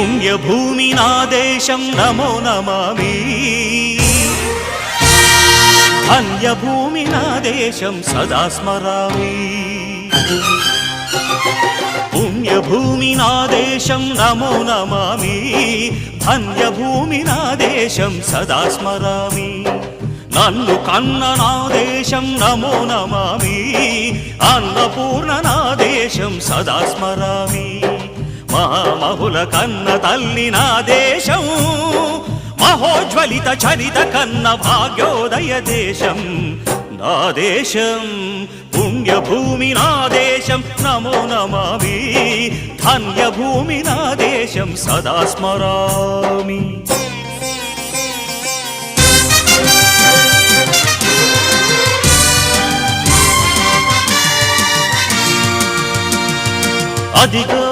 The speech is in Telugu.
పుణ్యభూమి నా దేశం నమో నమామి ధన్యభూమి నా దేశం సదా స్మరామి పుణ్యభూమి నా దేశం నమో నమామి ధన్యభూమి నా దేశం సదా స్మరామి నన్ను కన్న నా దేశం నమో నమామి అన్నపూర్ణ నా దేశం సదా స్మరామి మహామహుల కన్న తల్లి నా దేశం మహోజ్వలిత చరిత కన్న భాగ్యోదయ దేశం నా దేశం పుణ్యభూమి నా దేశం నమో నమామి ధన్యభూమి నా దేశం సదా స్మరామి అదిగో